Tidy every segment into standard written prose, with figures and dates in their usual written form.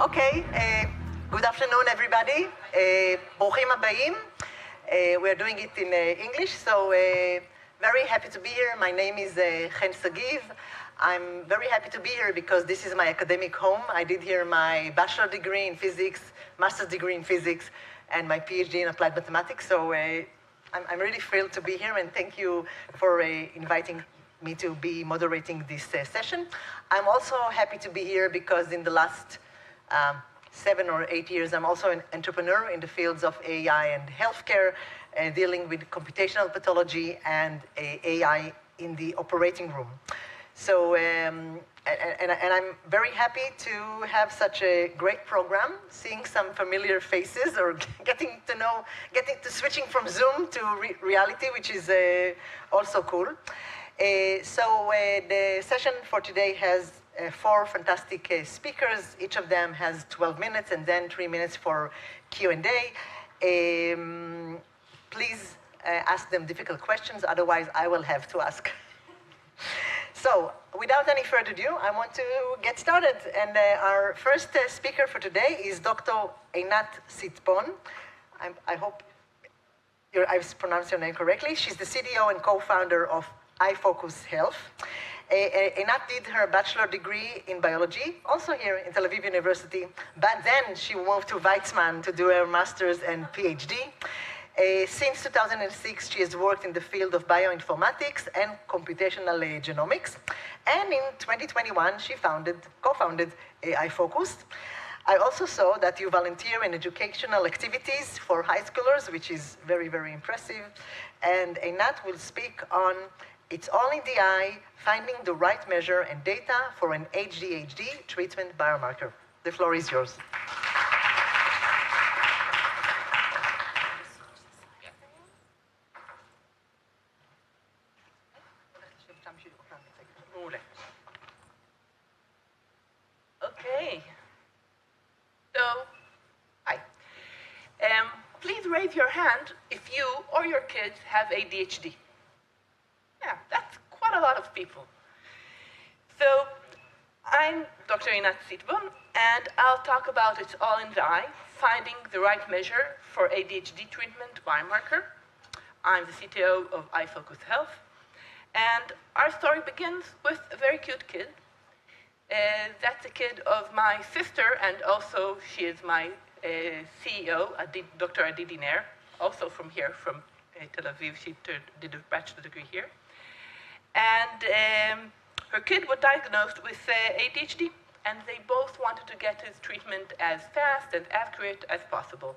Okay, good afternoon, everybody. ברוכים הבאים. We're doing it in English, so very happy to be here. My name is Chen Sagiv. I'm very happy to be here because this is my academic home. I did here my bachelor degree in physics, master's degree in physics, and my PhD in applied mathematics. So I'm really thrilled to be here, and thank you for inviting me to be moderating this session. I'm also happy to be here because in the last 7 or 8 years, I'm also an entrepreneur in the fields of AI and healthcare, dealing with computational pathology and AI in the operating room. So, and I'm very happy to have such a great program, seeing some familiar faces or getting to switching from Zoom to reality, which is also cool. The session for today has 4 fantastic speakers. Each of them has 12 minutes and then 3 minutes for Q&A. Please ask them difficult questions, otherwise I will have to ask. So, without any further ado, I want to get started. And our first speaker for today is Dr. Einat Sitbon. I hope I've pronounced your name correctly. She's the CDO and co-founder of iFocus Health. Einat did her bachelor degree in biology, also here in Tel Aviv University, but then she moved to Weizmann to do her master's and PhD. Since 2006, she has worked in the field of bioinformatics and computational genomics. And in 2021, she co-founded iFocus. I also saw that you volunteer in educational activities for high schoolers, which is very, very impressive. And Einat will speak on It's All in the Eye, finding the right measure and data for an ADHD treatment biomarker. The floor is yours. Okay. So, hi. Please raise your hand if you or your kids have ADHD. Yeah, that's quite a lot of people. So, I'm Dr. Einat Sitbon, and I'll talk about It's All in the Eye, finding the right measure for ADHD treatment biomarker. I'm the CTO of iFocus Health, and our story begins with a very cute kid. That's a kid of my sister, and also she is my CEO, Dr. Adi Diner, also from here, from Tel Aviv. She did a bachelor degree here. And her kid was diagnosed with ADHD, and they both wanted to get his treatment as fast and accurate as possible.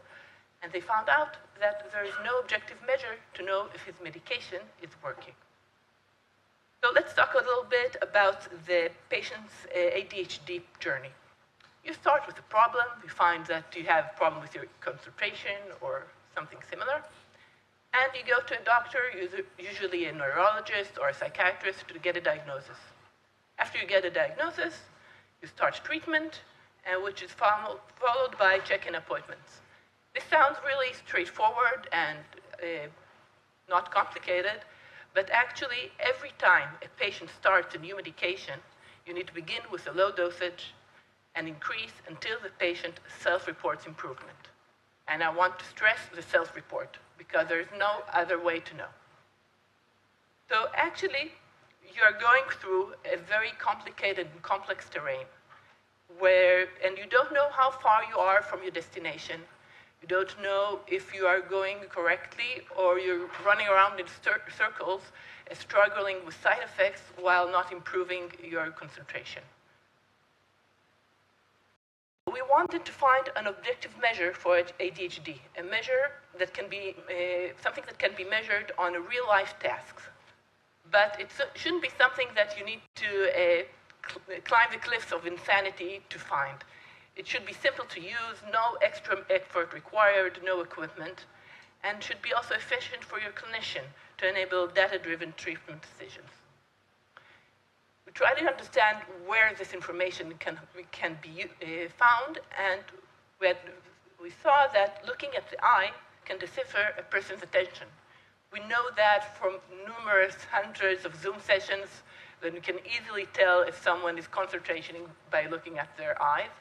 And they found out that there is no objective measure to know if his medication is working. So let's talk a little bit about the patient's ADHD journey. You start with a problem. You find that you have a problem with your concentration or something similar. And you go to a doctor, usually a neurologist or a psychiatrist, to get a diagnosis. After you get a diagnosis, you start treatment, which is followed by check-in appointments. This sounds really straightforward and not complicated, but actually, every time a patient starts a new medication, you need to begin with a low dosage and increase until the patient self-reports improvement. And I want to stress the self-report, because there is no other way to know. So actually, you are going through a very complicated and complex terrain, and you don't know how far you are from your destination. You don't know if you are going correctly or you're running around in circles, struggling with side effects while not improving your concentration. We wanted to find an objective measure for ADHD, a measure that can be, something that can be measured on a real-life task. But it shouldn't be something that you need to climb the cliffs of insanity to find. It should be simple to use, no extra effort required, no equipment, and should be also efficient for your clinician to enable data-driven treatment decisions. We try to understand where this information can be found, and we saw that looking at the eye can decipher a person's attention. We know that from numerous hundreds of Zoom sessions that we can easily tell if someone is concentrating by looking at their eyes.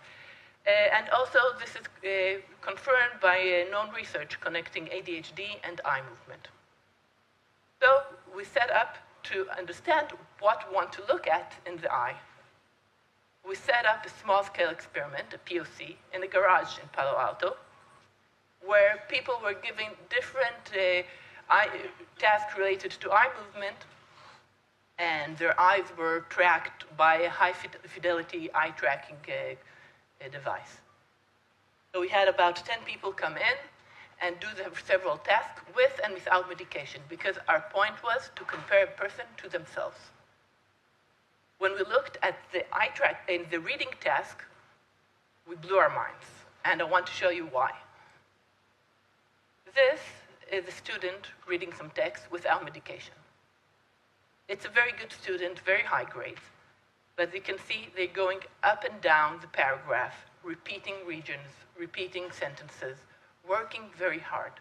And also, this is confirmed by known research connecting ADHD and eye movement. So we set up to understand what we want to look at in the eye. We set up a small-scale experiment, a POC, in a garage in Palo Alto, where people were given different tasks related to eye movement, and their eyes were tracked by a high-fidelity eye-tracking device. So we had about 10 people come in and do several tasks with and without medication, because our point was to compare a person to themselves. When we looked at the eye track in the reading task, we blew our minds, and I want to show you why. This is a student reading some text without medication. It's a very good student, very high grades, but you can see they're going up and down the paragraph, repeating regions, repeating sentences, working very hard.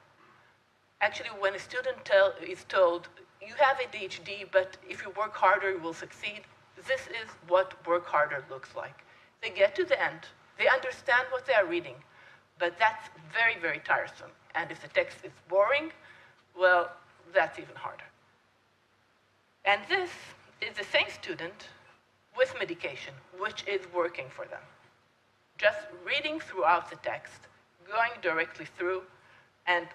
Actually, when a student is told, you have ADHD, but if you work harder, you will succeed, this is what work harder looks like. They get to the end, they understand what they are reading, but that's very, very tiresome. And if the text is boring, well, that's even harder. And this is the same student with medication, which is working for them. Just reading throughout the text, going directly through, and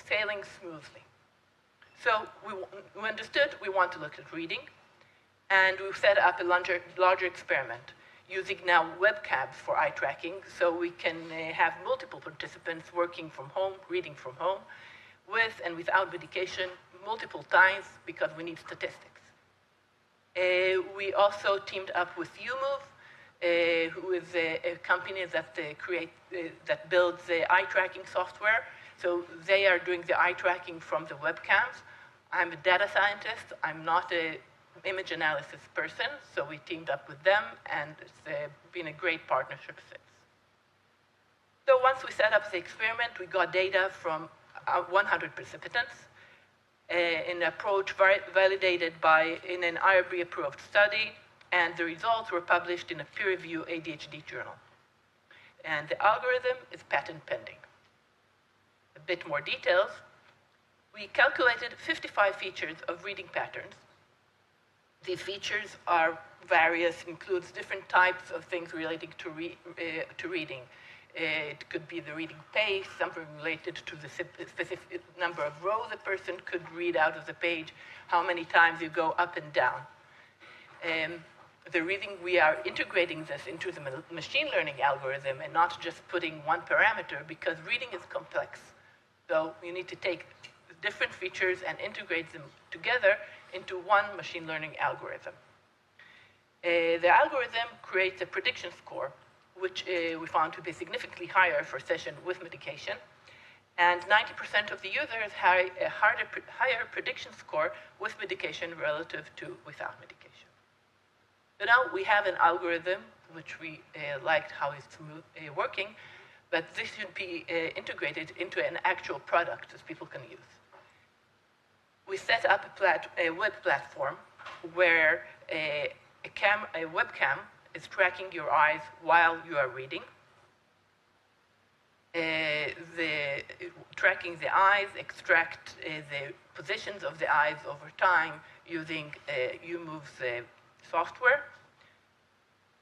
sailing smoothly. So we understood we want to look at reading, and we set up a larger experiment using now webcams for eye tracking, so we can have multiple participants working from home, reading from home, with and without medication, multiple times, because we need statistics. We also teamed up with UMove, who is a company that builds the eye tracking software. So they are doing the eye tracking from the webcams. I'm a data scientist. I'm not an image analysis person, so we teamed up with them, and it's been a great partnership since. So once we set up the experiment, we got data from 100 participants, an approach validated in an IRB-approved study, and the results were published in a peer-reviewed ADHD journal. And the algorithm is patent pending. A bit more details. We calculated 55 features of reading patterns. These features are various, includes different types of things relating to reading. It could be the reading pace, something related to the specific number of rows a person could read out of the page, how many times you go up and down. The reading, we are integrating this into the machine learning algorithm and not just putting one parameter, because reading is complex. So you need to take different features and integrate them together into one machine learning algorithm. The algorithm creates a prediction score, which we found to be significantly higher for session with medication. And 90% of the users have a higher prediction score with medication relative to without medication. So now we have an algorithm, which we liked how it's working, but this should be integrated into an actual product that people can use. We set up a web platform where a webcam is tracking your eyes while you are reading. Tracking the eyes, extract the positions of the eyes over time using UMove's software.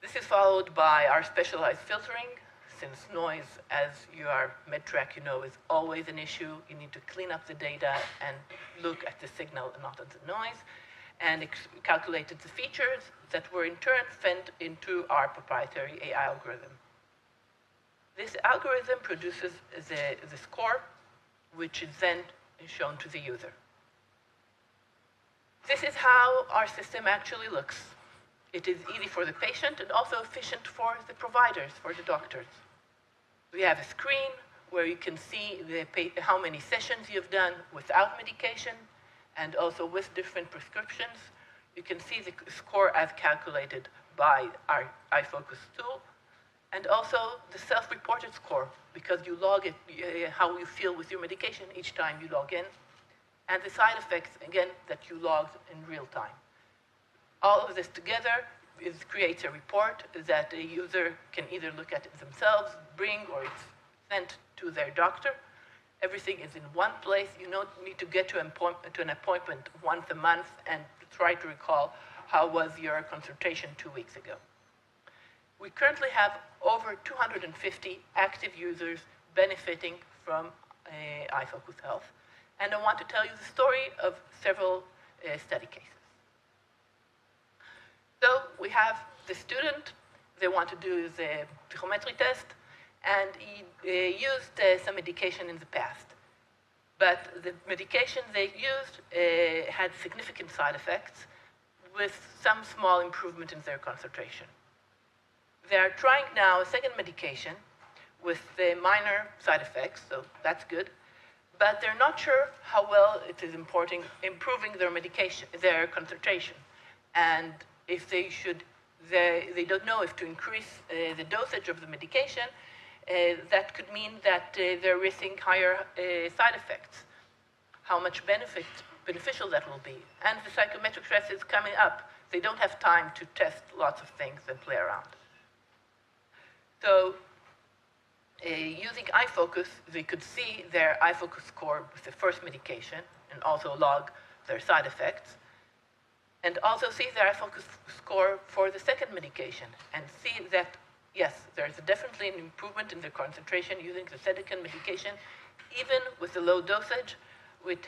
This is followed by our specialized filtering, since noise, as you are med-track, you know, is always an issue. You need to clean up the data and look at the signal and not at the noise, and calculated the features that were in turn fed into our proprietary AI algorithm. This algorithm produces the score, which is then shown to the user. This is how our system actually looks. It is easy for the patient and also efficient for the providers, for the doctors. We have a screen where you can see how many sessions you've done without medication, and also with different prescriptions. You can see the score as calculated by our iFocus tool, and also the self-reported score, because you log it, how you feel with your medication each time you log in, and the side effects, again, that you logged in real time. All of this together creates a report that a user can either look at it themselves, bring, or it's sent to their doctor. Everything is in one place. You don't need to get to an appointment once a month and try to recall how was your consultation 2 weeks ago. We currently have over 250 active users benefiting from iFocus Health. And I want to tell you the story of several study cases. So we have the student, they want to do the psychometry test, and he used some medication in the past. But the medication they used had significant side effects with some small improvement in their concentration. They are trying now a second medication with the minor side effects, so that's good. But they're not sure how well it is improving their medication, their concentration. And if they should, they don't know if to increase the dosage of the medication, that could mean that they're risking higher side effects. How much beneficial that will be. And the psychometric test is coming up. They don't have time to test lots of things and play around. So using iFocus, they could see their iFocus score with the first medication and also log their side effects. And also see their iFocus score for the second medication and see that, yes, there's definitely an improvement in their concentration using the second medication, even with the low dosage, which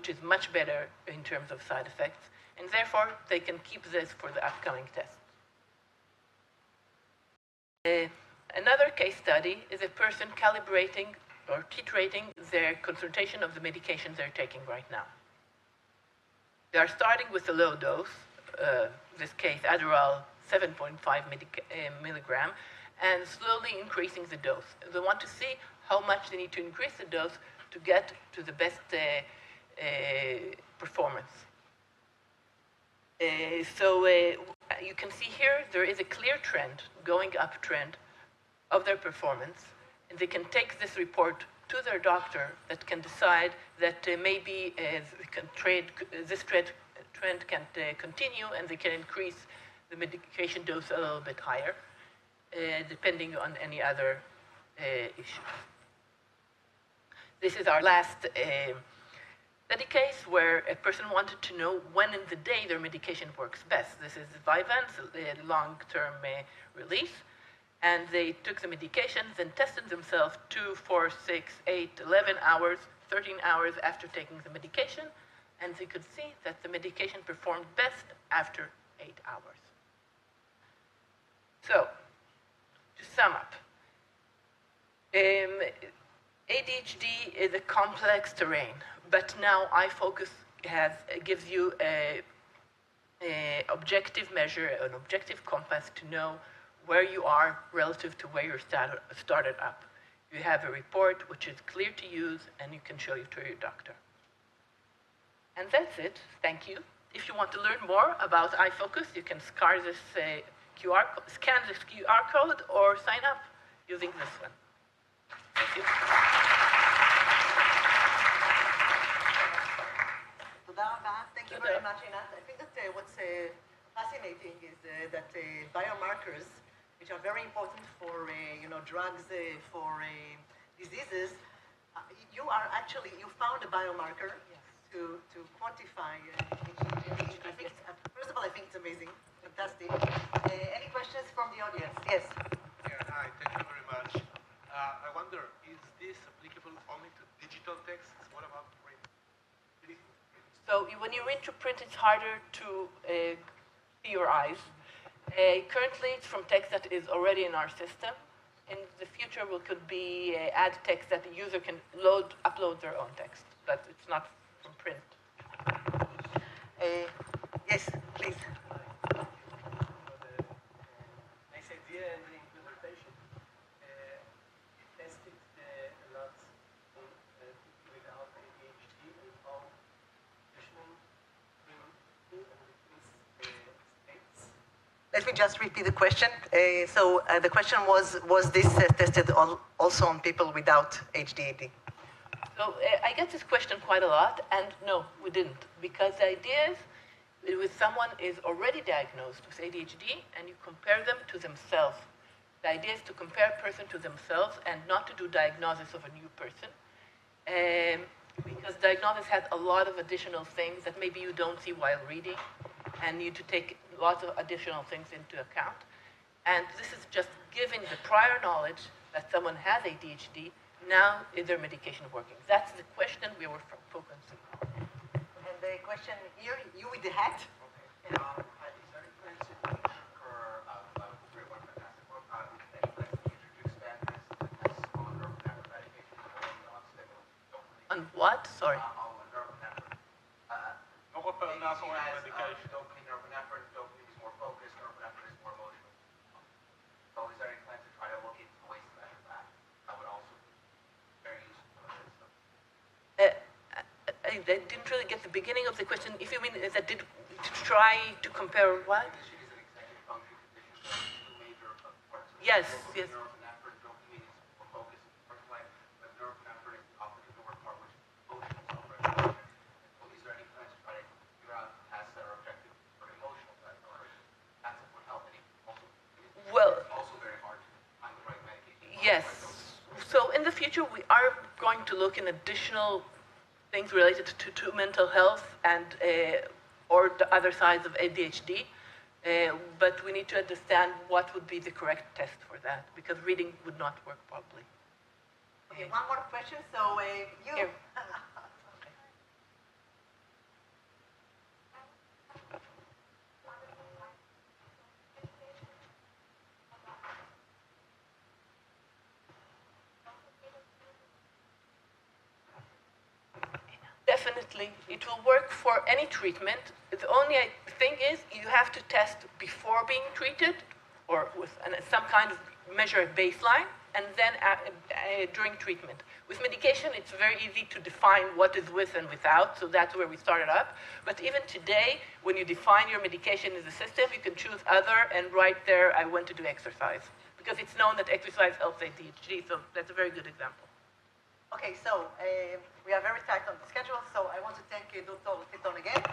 is much better in terms of side effects. And therefore, they can keep this for the upcoming test. Another case study is a person calibrating or titrating their concentration of the medication they're taking right now. They are starting with a low dose, this case Adderall 7.5 milligram, and slowly increasing the dose. They want to see how much they need to increase the dose to get to the best performance. So you can see here there is a clear trend, going up trend, of their performance, and they can take this report to their doctor that can decide that maybe this trend can continue and they can increase the medication dose a little bit higher, depending on any other issues. This is our last study case where a person wanted to know when in the day their medication works best. This is Vyvanse, the long-term release. And they took the medications and tested themselves 2, 4, 6, 8, 11 hours, 13 hours after taking the medication. And they could see that the medication performed best after 8 hours. So, to sum up, ADHD is a complex terrain, but now iFocus gives you an objective measure, an objective compass to know where you are relative to where you're started up. You have a report which is clear to use and you can show it to your doctor. And that's it. Thank you. If you want to learn more about iFocus, you can scan this QR code or sign up using this one. Thank you. Thank you very much, Einat. I think that what's fascinating is that biomarkers, which are very important for drugs for diseases, you found a biomarker to quantify ADHD. First of all, I think it's amazing, fantastic. Any questions from the audience? Yes. Yeah, hi, thank you very much. I wonder, is this applicable only to digital texts? What about print? So when you read to print, it's harder to see your eyes. Currently, it's from text that is already in our system. In the future, could be add text that the user can upload their own text, but it's not from print. Yes, please. Nice idea and the implementation. You tested a lot without ADHD and how functioning in and states. Let me just repeat the question. So the question was this tested also on people without ADHD? So I get this question quite a lot, and no, we didn't, because the idea is with someone is already diagnosed with ADHD and you compare them to themselves. The idea is to compare a person to themselves and not to do diagnosis of a new person. Because diagnosis has a lot of additional things that maybe you don't see while reading and need to take lots of additional things into account. And this is just giving the prior knowledge that someone has ADHD, now is their medication working? That's the question we were focusing on. And the question here, you with the hat? Okay. Is there any plans in the future for, very one fantastic work, any plans in the future to expand this on neuropinephrine medication or non-stimulant? On what? Sorry. On neuropinephrine. Neuropinephrine medication. Dopamine, norepinephrine. Dopamine is more focused, norepinephrine is more emotional. So is there any plans to try to look into ways to measure that? That would also be very useful for this stuff. I didn't really get the beginning of the question. If you mean that to try to compare what? Condition is an executive function condition, so two major parts. Yes, yes. Norepinephrine, dopamine is more focused in the first line, but norepinephrine is the opposite door part, which is emotional self-regulation. So is there any plans to try to figure out tasks that are objective for emotional self-regulation? That's what would help. And Well, it's also very hard to find the right medication. yes. So in the future, we are going to look in additional things related to mental health and or the other sides of ADHD, but we need to understand what would be the correct test for that, because reading would not work properly. Okay, one more question. So you. Here. Definitely, it will work for any treatment. The only thing is you have to test before being treated or with some kind of measure at baseline and then during treatment. With medication, it's very easy to define what is with and without, so that's where we started up. But even today, when you define your medication as a system, you can choose other and right there, I want to do exercise. Because it's known that exercise helps ADHD, so that's a very good example. Okay, so we are very tight on the schedule, so I want to thank Dr. Sitbon again.